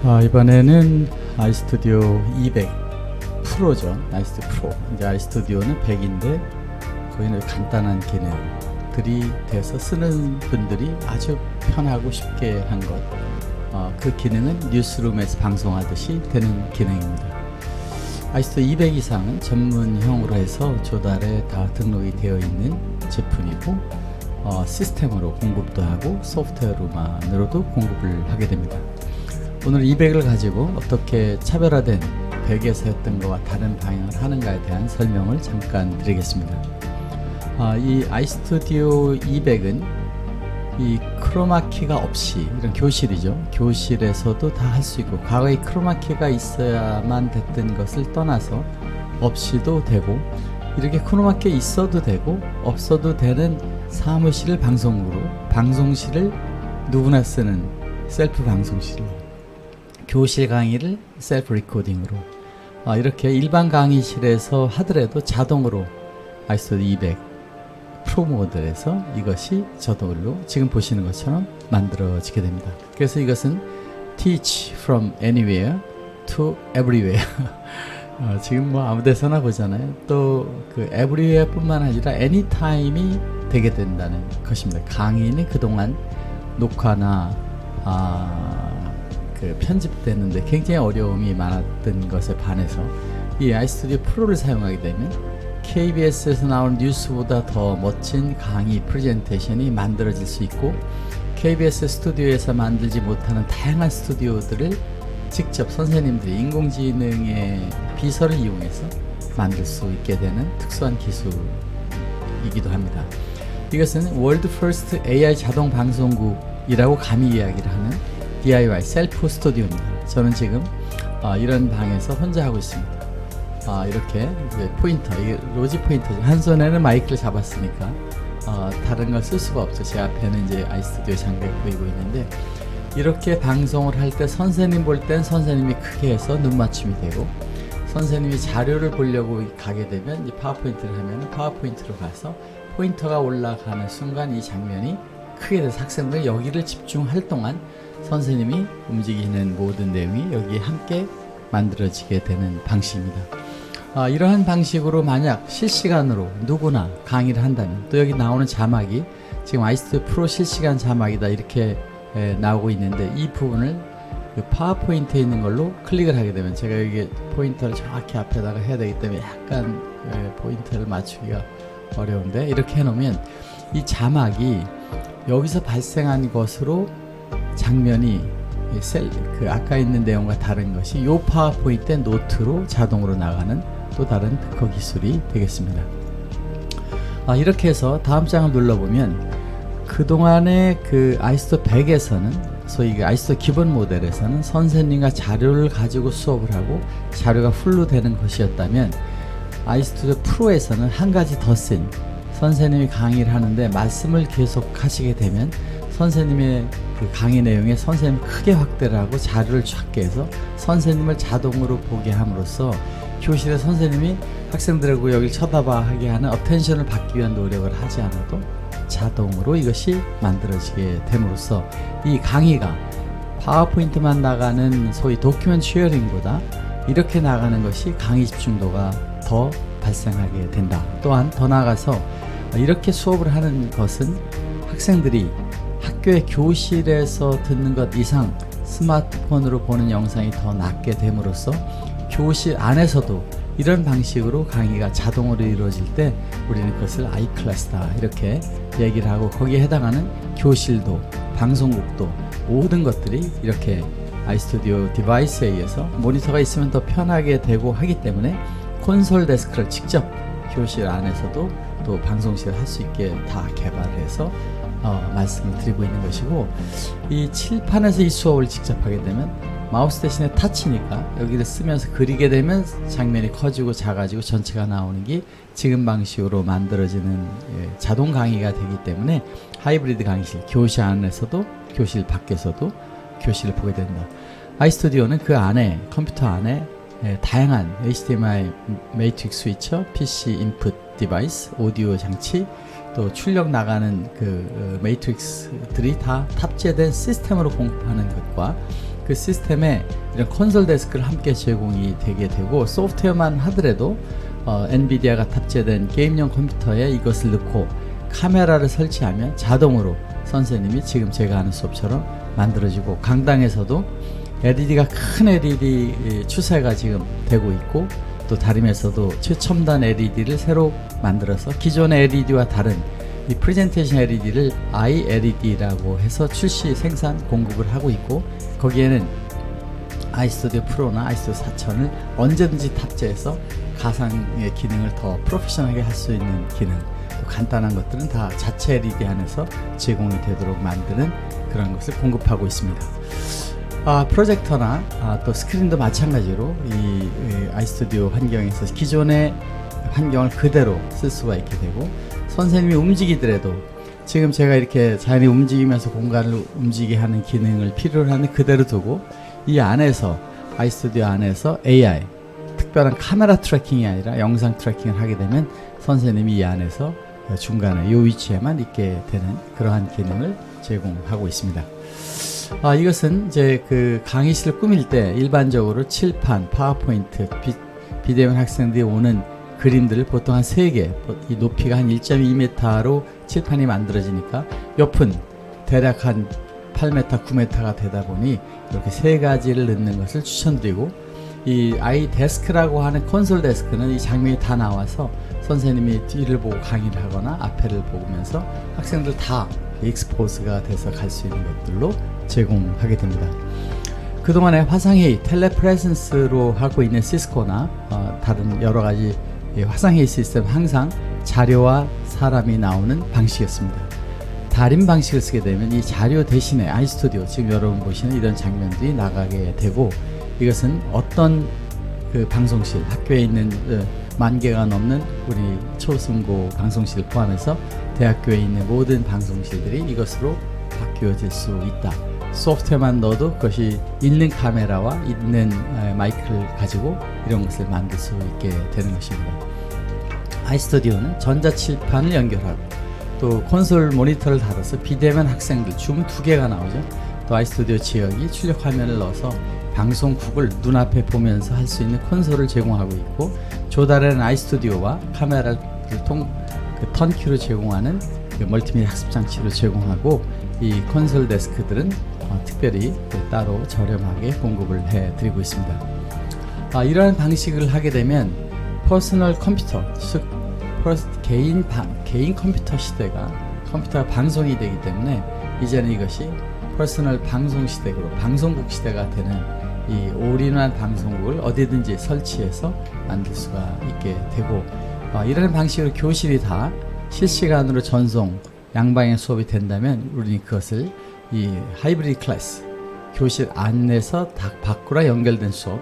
이번에는 아이스튜디오 200 프로죠. 아이스튜디오 프로. 이제 아이스튜디오는 100인데 거기는 간단한 기능들이 돼서 쓰는 분들이 아주 편하고 쉽게 한 것. 그 기능은 뉴스룸에서 방송하듯이 되는 기능입니다. 아이스튜디오 200 이상은 전문형으로 해서 조달에 다 등록이 되어 있는 제품이고 시스템으로 공급도 하고 소프트웨어로만으로도 공급을 하게 됩니다. 오늘 200을 가지고 어떻게 차별화된 100에서 했던 것과 다른 방향을 하는가에 대한 설명을 잠깐 드리겠습니다. 이 아이스튜디오 200은 이 크로마키가 없이, 이런 교실이죠. 교실에서도 다 할 수 있고, 과거에 크로마키가 있어야만 됐던 것을 떠나서 없이도 되고, 이렇게 크로마키 있어도 되고 없어도 되는 사무실 방송국으로, 방송실을 누구나 쓰는 셀프 방송실로, 교실 강의를 셀프 리코딩으로, 이렇게 일반 강의실에서 하더라도 자동으로 아이스튜디오 200 프로 모델에서 이것이 저절로 지금 보시는 것처럼 만들어지게 됩니다. 그래서 이것은 Teach from anywhere to everywhere. 지금 뭐 아무 데서나 보잖아요. 또 그 everywhere 뿐만 아니라 anytime이 되게 된다는 것입니다. 강의는 그동안 녹화나 그 편집되는데 굉장히 어려움이 많았던 것에 반해서 이 아이스튜디오 프로를 사용하게 되면 KBS에서 나오는 뉴스보다 더 멋진 강의 프레젠테이션이 만들어질 수 있고, KBS 스튜디오에서 만들지 못하는 다양한 스튜디오들을 직접 선생님들이 인공지능의 비서를 이용해서 만들 수 있게 되는 특수한 기술이기도 합니다. 이것은 월드 퍼스트 AI 자동 방송국이라고 감히 이야기를 하는 DIY 셀프 스튜디오입니다. 저는 지금 이런 방에서 혼자 하고 있습니다. 이렇게 이제 포인터, 이게 로지 포인터죠. 한 손에는 마이크를 잡았으니까 다른 걸 쓸 수가 없죠. 제 앞에는 이제 아이스튜디오 장비가 보이고 있는데, 이렇게 방송을 할 때 선생님 볼 땐 선생님이 크게 해서 눈 맞춤이 되고, 선생님이 자료를 보려고 가게 되면 이 파워포인트를 하면 파워포인트로 가서 포인터가 올라가는 순간 이 장면이 크게 돼서 학생들이 여기를 집중할 동안 선생님이 움직이는 모든 내용이 여기에 함께 만들어지게 되는 방식입니다. 이러한 방식으로 만약 실시간으로 누구나 강의를 한다면, 또 여기 나오는 자막이 지금 아이스튜디오 프로 실시간 자막이다 이렇게 나오고 있는데, 이 부분을 그 파워포인트에 있는 걸로 클릭을 하게 되면, 제가 여기 포인터를 정확히 앞에다가 해야 되기 때문에 약간 포인트를 맞추기가 어려운데, 이렇게 해놓으면 이 자막이 여기서 발생한 것으로 장면이 그 아까 있는 내용과 다른 것이 이 파워포인트의 노트로 자동으로 나가는 또 다른 특허 기술이 되겠습니다. 이렇게 해서 다음 장을 눌러보면, 그동안의 그 아이스튜디오 100에서는, 소위 그 아이스튜디오 기본 모델에서는 선생님과 자료를 가지고 수업을 하고 자료가 풀로 되는 것이었다면, 아이스튜디오 프로에서는 한 가지 더 센, 선생님이 강의를 하는데 말씀을 계속 하시게 되면 선생님의 그 강의 내용에 선생님이 크게 확대를 하고 자료를 작게 해서 선생님을 자동으로 보게 함으로써 교실에 선생님이 학생들하고 여길 쳐다봐 하게 하는 어텐션을 받기 위한 노력을 하지 않아도 자동으로 이것이 만들어지게 됨으로써 이 강의가 파워포인트만 나가는 소위 도큐멘트 쉐어링보다 이렇게 나가는 것이 강의 집중도가 더 발생하게 된다. 또한 더 나아가서 이렇게 수업을 하는 것은 학생들이 학교의 교실에서 듣는 것 이상 스마트폰으로 보는 영상이 더 낫게 됨으로써 교실 안에서도 이런 방식으로 강의가 자동으로 이루어질 때 우리는 그것을 아이클래스다 이렇게 얘기를 하고, 거기에 해당하는 교실도 방송국도 모든 것들이 이렇게 아이스튜디오 디바이스에 의해서 모니터가 있으면 더 편하게 되고 하기 때문에 콘솔 데스크를 직접 교실 안에서도 또 방송실을 할 수 있게 다 개발해서 말씀을 드리고 있는 것이고, 이 칠판에서 이 수업을 직접 하게 되면 마우스 대신에 타치니까 여기를 쓰면서 그리게 되면 장면이 커지고 작아지고 전체가 나오는 게 지금 방식으로 만들어지는 자동 강의가 되기 때문에 하이브리드 강의실, 교실 안에서도 교실 밖에서도 교실을 보게 된다. 아이스튜디오는 그 안에, 컴퓨터 안에 다양한 HDMI 매트릭스 스위처, PC 인풋 디바이스, 오디오 장치, 또 출력 나가는 그 매트릭스들이 다 탑재된 시스템으로 공급하는 것과 그 시스템에 이런 콘솔 데스크를 함께 제공이 되게 되고, 소프트웨어만 하더라도 엔비디아가 탑재된 게임용 컴퓨터에 이것을 넣고 카메라를 설치하면 자동으로 선생님이 지금 제가 하는 수업처럼 만들어지고, 강당에서도 LED가 큰 LED 추세가 지금 되고 있고, 또 다림에서도 최첨단 LED를 새로 만들어서 기존의 LED와 다른 이 프레젠테이션 LED를 iLED라고 해서 출시, 생산, 공급을 하고 있고, 거기에는 아이스튜디오 프로나 아이스튜디오 4000을 언제든지 탑재해서 가상의 기능을 더 프로페셔널하게 할 수 있는 기능, 또 간단한 것들은 다 자체 LED 안에서 제공이 되도록 만드는 그런 것을 공급하고 있습니다. 프로젝터나 또 스크린도 마찬가지로 이 아이스튜디오 환경에서 기존의 환경을 그대로 쓸 수가 있게 되고, 선생님이 움직이더라도 지금 제가 이렇게 자연히 움직이면서 공간을 움직이게 하는 기능을 필요로 하는 그대로 두고, 이 안에서 아이스튜디오 안에서 AI, 특별한 카메라 트래킹이 아니라 영상 트래킹을 하게 되면 선생님이 이 안에서 중간에 이 위치에만 있게 되는 그러한 기능을 제공하고 있습니다. 이것은 이제 그 강의실을 꾸밀 때 일반적으로 칠판, 파워포인트, 비대면 학생들이 오는 그림들을 보통 한 3개, 이 높이가 한 1.2m로 칠판이 만들어지니까 옆은 대략 한 8m, 9m가 되다 보니 이렇게 3가지를 넣는 것을 추천드리고, 이 아이데스크라고 하는 콘솔 데스크는 이 장면이 다 나와서 선생님이 뒤를 보고 강의를 하거나 앞에를 보면서 학생들 다 익스포즈가 돼서 갈 수 있는 것들로 제공하게 됩니다. 그동안에 화상회의, 텔레프레센스로 하고 있는 시스코나 다른 여러가지 화상회의 시스템 항상 자료와 사람이 나오는 방식이었습니다. 다림 방식을 쓰게 되면 이 자료 대신에 아이스튜디오, 지금 여러분 보시는 이런 장면들이 나가게 되고, 이것은 어떤 그 방송실, 학교에 있는 10,000개가 넘는 우리 초승고 방송실을 포함해서 대학교에 있는 모든 방송실들이 이것으로 바뀌어질 수 있다. 소프트웨어만 넣어도 그것이 있는 카메라와 있는 마이크를 가지고 이런 것을 만들 수 있게 되는 것입니다. 아이스튜디오는 전자칠판을 연결하고 또 콘솔 모니터를 달아서 비대면 학생들, 줌 2개가 나오죠. 또 아이스튜디오 지역이 출력 화면을 넣어서 방송국을 눈앞에 보면서 할 수 있는 콘솔을 제공하고 있고, 조달하는 아이스튜디오와 카메라를 턴키로 제공하는 그 멀티미디어 학습 장치를 제공하고, 이 콘솔 데스크들은 특별히 따로 저렴하게 공급을 해드리고 있습니다. 이러한 방식을 하게 되면 퍼스널 컴퓨터, 즉 개인 컴퓨터 시대가, 컴퓨터가 방송이 되기 때문에 이제는 이것이 퍼스널 방송 시대로 방송국 시대가 되는 이 올인원 방송국을 어디든지 설치해서 만들 수가 있게 되고, 이런 방식으로 교실이 다 실시간으로 전송, 양방향 수업이 된다면 우리는 그것을 이 하이브리드 클래스, 교실 안에서 밖으로 연결된 수업,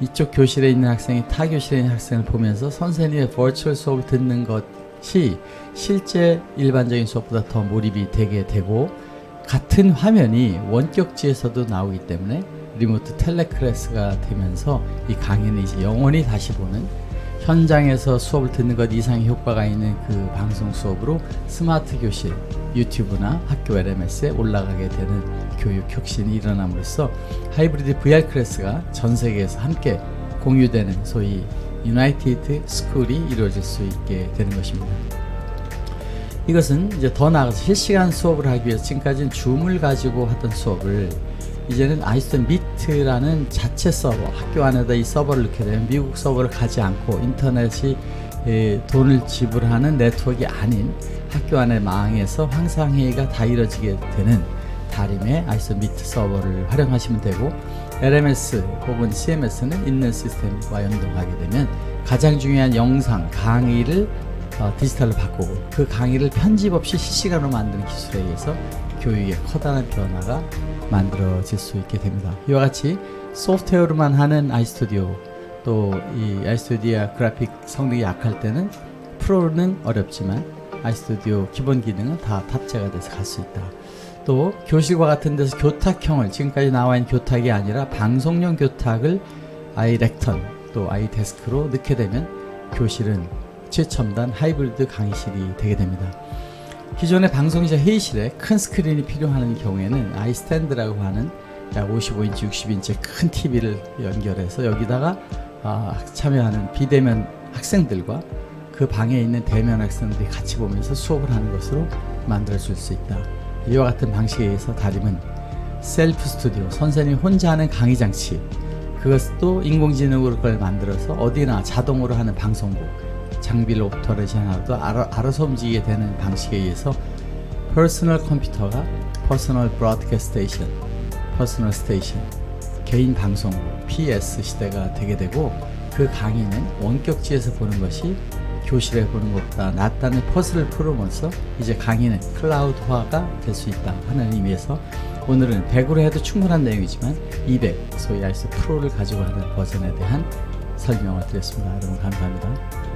이쪽 교실에 있는 학생이 타 교실에 있는 학생을 보면서 선생님의 버추얼 수업을 듣는 것이 실제 일반적인 수업보다 더 몰입이 되게 되고, 같은 화면이 원격지에서도 나오기 때문에 리모트 텔레클래스가 되면서 이 강의는 이제 영원히 다시 보는, 현장에서 수업을 듣는 것 이상의 효과가 있는 그 방송 수업으로 스마트 교실, 유튜브나 학교 LMS에 올라가게 되는 교육 혁신이 일어남으로써 하이브리드 VR 클래스가 전 세계에서 함께 공유되는 소위 유나이티드 스쿨이 이루어질 수 있게 되는 것입니다. 이것은 이제 더 나아가서 실시간 수업을 하기 위해서 지금까지는 줌을 가지고 하던 수업을 이제는 아이스톤 미트라는 자체 서버, 학교 안에다 이 서버를 넣게 되면 미국 서버를 가지 않고 인터넷이 돈을 지불하는 네트워크가 아닌 학교 안의 망에서 화상회의가 다 이루어지게 되는 다림의 아이스톤 미트 서버를 활용하시면 되고, LMS 혹은 CMS는 있는 시스템과 연동하게 되면 가장 중요한 영상, 강의를 디지털로 바꾸고 그 강의를 편집 없이 실시간으로 만드는 기술에 의해서 교육의 커다란 변화가 만들어질 수 있게 됩니다. 이와 같이 소프트웨어로만 하는 아이스튜디오, 또 이 아이스튜디오 그래픽 성능이 약할 때는 프로는 어렵지만 아이스튜디오 기본 기능은 다 탑재가 돼서 갈 수 있다. 또 교실과 같은 데서 교탁형을, 지금까지 나와 있는 교탁이 아니라 방송용 교탁을 아이렉턴 또 아이데스크로 넣게 되면 교실은 최첨단 하이브리드 강의실이 되게 됩니다. 기존의 방송실 회의실에 큰 스크린이 필요한 경우에는 아이스탠드라고 하는 약 55인치, 60인치 큰 TV를 연결해서 여기다가 참여하는 비대면 학생들과 그 방에 있는 대면 학생들이 같이 보면서 수업을 하는 것으로 만들어줄 수 있다. 이와 같은 방식에 의해서 다림은 셀프 스튜디오, 선생님이 혼자 하는 강의 장치, 그것도 인공지능으로 그걸 만들어서 어디나 자동으로 하는 방송국, 장비를 오토레이션 하나도 알아서 움직이게 되는 방식에 의해서 퍼스널 컴퓨터가 퍼스널 브로드캐스트 스테이션, 퍼스널 스테이션, 개인 방송국, PS 시대가 되게 되고, 그 강의는 원격지에서 보는 것이 교실에 보는 것보다 낫다는 퍼즐을 풀으면서 이제 강의는 클라우드화가 될 수 있다 하는 의미에서 오늘은 100으로 해도 충분한 내용이지만 200, 소위 아이스 프로를 가지고 하는 버전에 대한 설명을 드렸습니다. 여러분 감사합니다.